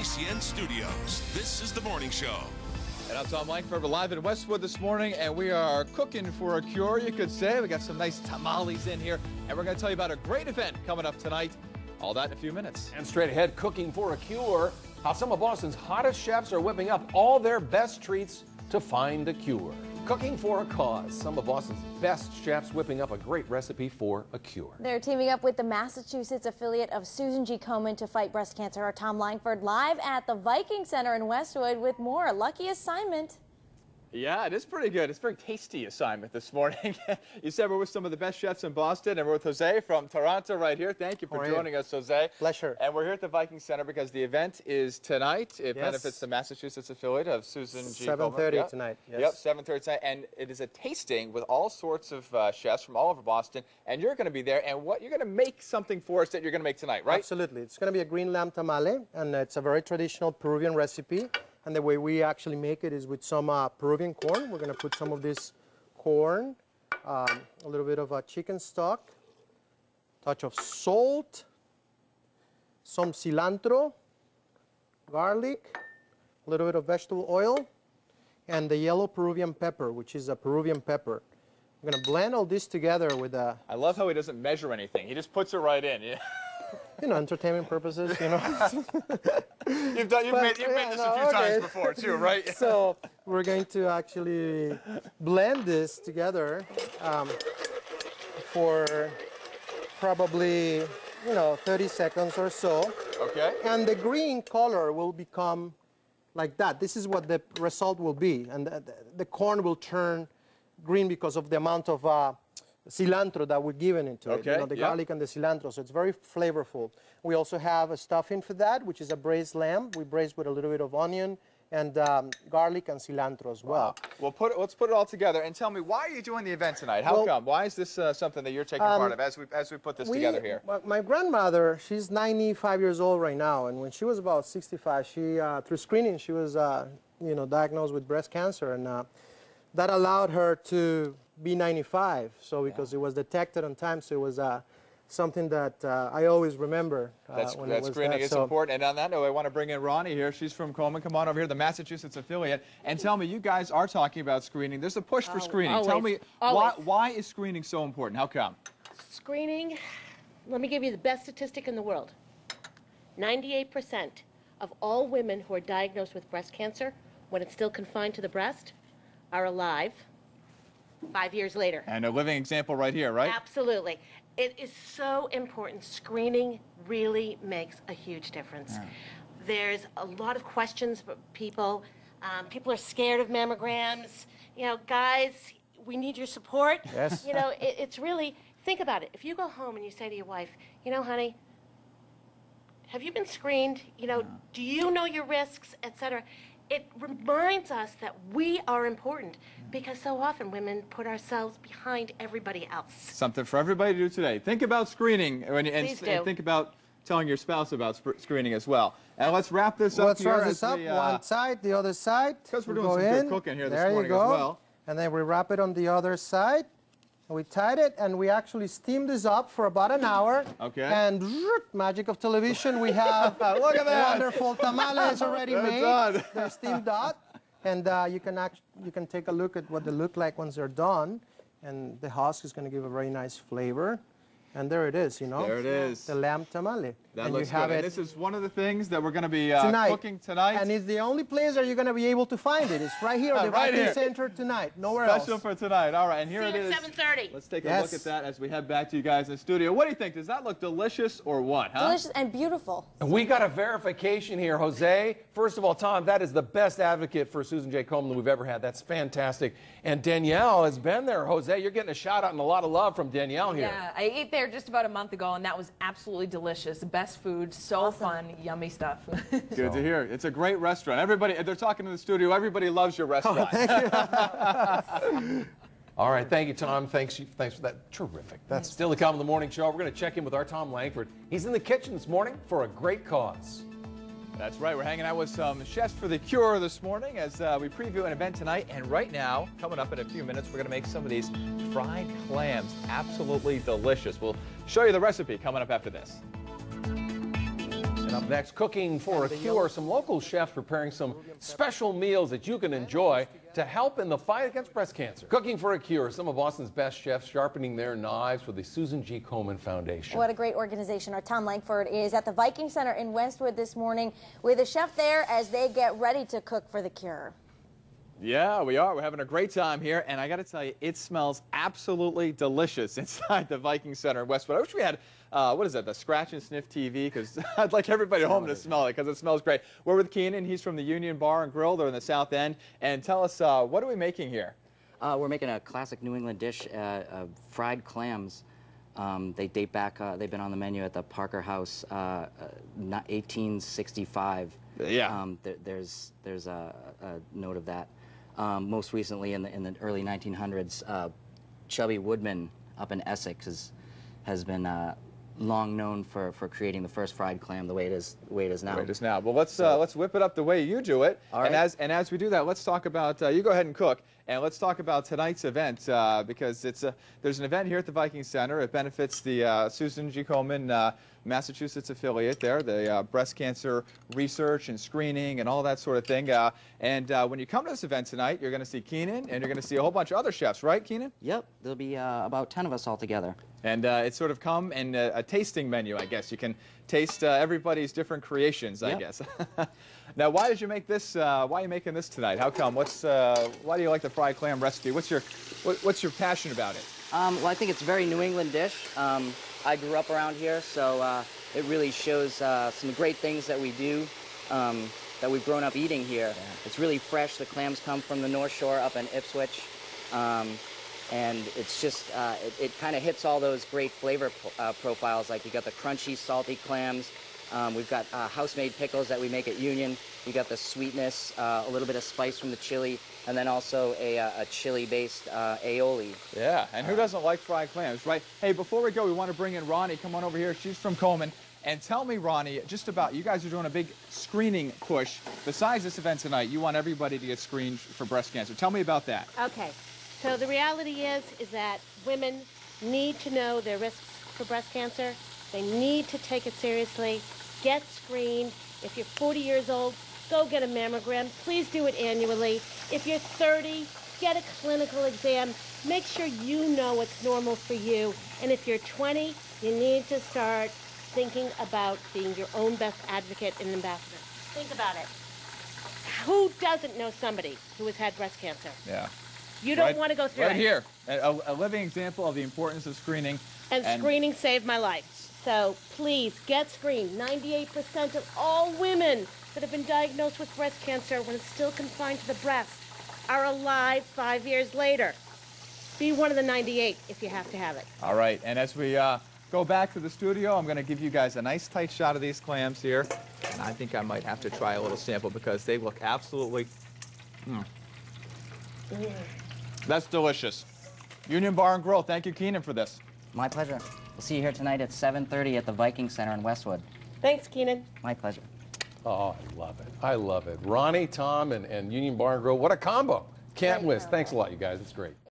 BCN Studios. This is The Morning Show. And I'm Tom Langford. We're live in Westwood this morning, and we are cooking for a cure, you could say. We got some nice tamales in here, and we're going to tell you about a great event coming up tonight. All that in a few minutes. And straight ahead, cooking for a cure. How some of Boston's hottest chefs are whipping up all their best treats to find a cure. Cooking for a cause. Some of Boston's best chefs whipping up a great recipe for a cure. They're teaming up with the Massachusetts affiliate of Susan G. Komen to fight breast cancer. Our Tom Langford live at the Viking Center in Westwood with more. Lucky assignment. Yeah, it is pretty good. It's a very tasty assignment this morning. You said we're with some of the best chefs in Boston, and we're with Jose from Toronto right here. Thank you for joining us, Jose. Pleasure. And we're here at the Viking Center because the event is tonight. It benefits the Massachusetts affiliate of Susan G. 7:30 tonight. Yes. Yep, 7:30 tonight. And it is a tasting with all sorts of chefs from all over Boston. And you're going to be there. And what you're going to make something for us that you're going to make tonight, right? Absolutely. It's going to be a green lamb tamale, and it's a very traditional Peruvian recipe. And the way we actually make it is with some Peruvian corn. We're going to put some of this corn, a little bit of chicken stock, touch of salt, some cilantro, garlic, a little bit of vegetable oil, and the yellow Peruvian pepper, which is a Peruvian pepper. We're going to blend all this together with a... I love how he doesn't measure anything. He just puts it right in. Yeah. You know, entertainment purposes, you know. You've made this a few times before, too, right? So we're going to actually blend this together for probably, 30 seconds or so. Okay. And the green color will become like that. This is what the result will be. And the corn will turn green because of the amount of cilantro that we're giving into it, the garlic and the cilantro, so it's very flavorful. We also have a stuffing for that, which is a braised lamb. We braise with a little bit of onion and garlic and cilantro as well. Well, let's put it all together and tell me, why are you doing the event tonight? How come? Why is this something that you're taking part of as we put this together here? My grandmother, she's 95 years old right now, and when she was about 65, she through screening she was diagnosed with breast cancer, and that allowed her to be 95, so because it was detected on time, so it was something that I always remember. That screening is important. And on that note, I want to bring in Ronnie here. She's from Komen. Come on over here, the Massachusetts affiliate, and tell me, you guys are talking about screening. There's a push for screening. Always, tell me, why is screening so important? How come? Screening, let me give you the best statistic in the world. 98% of all women who are diagnosed with breast cancer, when it's still confined to the breast, are alive 5 years later. And a living example right here, right? Absolutely. It is so important. Screening really makes a huge difference. Yeah. There's a lot of questions for people. People are scared of mammograms. Guys, we need your support. Yes. It's really, think about it. If you go home and you say to your wife, honey, have you been screened? Do you know your risks, etc.? It reminds us that we are important, because so often women put ourselves behind everybody else. Something for everybody to do today. Think about screening and think about telling your spouse about screening as well. And let's wrap this up. Let's wrap this up. One side, the other side. Because we're doing some good cooking here this morning as well. And then we wrap it on the other side. We tied it, and we actually steamed this up for about an hour. Okay. And magic of television, we have look at that. Wonderful tamales already made. Done. They're steamed up, and you can take a look at what they look like once they're done. And the husk is going to give a very nice flavor. And there it is, There it is. The lamb tamale. That looks good. And this is one of the things that we're going to be cooking tonight. And it's the only place that you're going to be able to find it. It's right here at the Viking Center tonight. Nowhere else. Special for tonight. All right, and here See it you is. At 7:30. Let's take a look at that as we head back to you guys in the studio. What do you think? Does that look delicious or what, huh? Delicious and beautiful. And we got a verification here, Jose. First of all, Tom, that is the best advocate for Susan J. Komen we've ever had. That's fantastic. And Danielle has been there, Jose. You're getting a shout out and a lot of love from Danielle here. Yeah, I ate there just about a month ago, and that was absolutely delicious. The best food, so fun, yummy stuff. Good to hear. It's a great restaurant. Everybody, they're talking in the studio. Everybody loves your restaurant. Thank you. All right, thank you, Tom. Thanks for that. Terrific. That's still to come in the morning show. We're going to check in with our Tom Langford. He's in the kitchen this morning for a great cause. That's right. We're hanging out with some chefs for the cure this morning as we preview an event tonight. And right now, coming up in a few minutes, we're going to make some of these fried clams. Absolutely delicious. We'll show you the recipe coming up after this. And Up next, cooking for a cure. Some local chefs preparing some special meals that you can enjoy to help in the fight against breast cancer. Cooking for a cure. Some of Boston's best chefs sharpening their knives with the Susan G. Komen Foundation. What a great organization. Our Tom Langford is at the Viking Center in Westwood this morning with a chef there as they get ready to cook for the cure. Yeah, we are. We're having a great time here, and I got to tell you, it smells absolutely delicious inside the Viking Center in Westwood. I wish we had, what is that, the scratch and sniff TV, because I'd like everybody at home to smell it, because it smells great. We're with Keenan. He's from the Union Bar and Grill. They're in the South End. And tell us, what are we making here? We're making a classic New England dish, fried clams. They date back, they've been on the menu at the Parker House, 1865. Yeah. There's a note of that. Most recently, in the early 1900s, Chubby Woodman up in Essex has been long known for creating the first fried clam the way it is now. The way it is now. Well, let's whip it up the way you do it. All right. And as we do that, let's talk about you go ahead and cook, and let's talk about tonight's event because there's an event here at the Viking Center. It benefits the Susan G. Komen Massachusetts affiliate there, the breast cancer research and screening and all that sort of thing. And when you come to this event tonight, you're going to see Keenan, and you're going to see a whole bunch of other chefs, right, Keenan? Yep, there'll be about 10 of us all together. And it's sort of come in a tasting menu, I guess. You can taste everybody's different creations, I guess. Now, why did you make this? Why are you making this tonight? How come? Why do you like the fried clam recipe? What's your passion about it? Well, I think it's a very New England dish. I grew up around here, so it really shows some great things that we do, that we've grown up eating here. Yeah. It's really fresh. The clams come from the North Shore up in Ipswich. And it's just, it kind of hits all those great flavor profiles. Like you got the crunchy, salty clams. We've got house-made pickles that we make at Union. We got the sweetness, a little bit of spice from the chili, and then also a chili-based aioli. Yeah, and who doesn't like fried clams, right? Hey, before we go, we want to bring in Ronnie. Come on over here. She's from Komen. And tell me, Ronnie, just about, you guys are doing a big screening push. Besides this event tonight, you want everybody to get screened for breast cancer. Tell me about that. Okay. So the reality is that women need to know their risks for breast cancer. They need to take it seriously. Get screened. If you're 40 years old, go get a mammogram. Please do it annually. If you're 30, get a clinical exam. Make sure you know what's normal for you. And if you're 20, you need to start thinking about being your own best advocate and ambassador. Think about it. Who doesn't know somebody who has had breast cancer? Yeah. You don't want to go through it. Right here, a living example of the importance of screening. And screening saved my life. So please get screened. 98% of all women that have been diagnosed with breast cancer when it's still confined to the breast are alive 5 years later. Be one of the 98 if you have to have it. All right, and as we go back to the studio, I'm going to give you guys a nice tight shot of these clams here. And I think I might have to try a little sample because they look absolutely... That's delicious. Union Bar and Grill, thank you, Keenan, for this. My pleasure. We'll see you here tonight at 7:30 at the Viking Center in Westwood. Thanks, Keenan. My pleasure. Oh, I love it. I love it. Ronnie, Tom, and Union Bar and Grill, what a combo. Can't miss. Thanks a lot, you guys. It's great.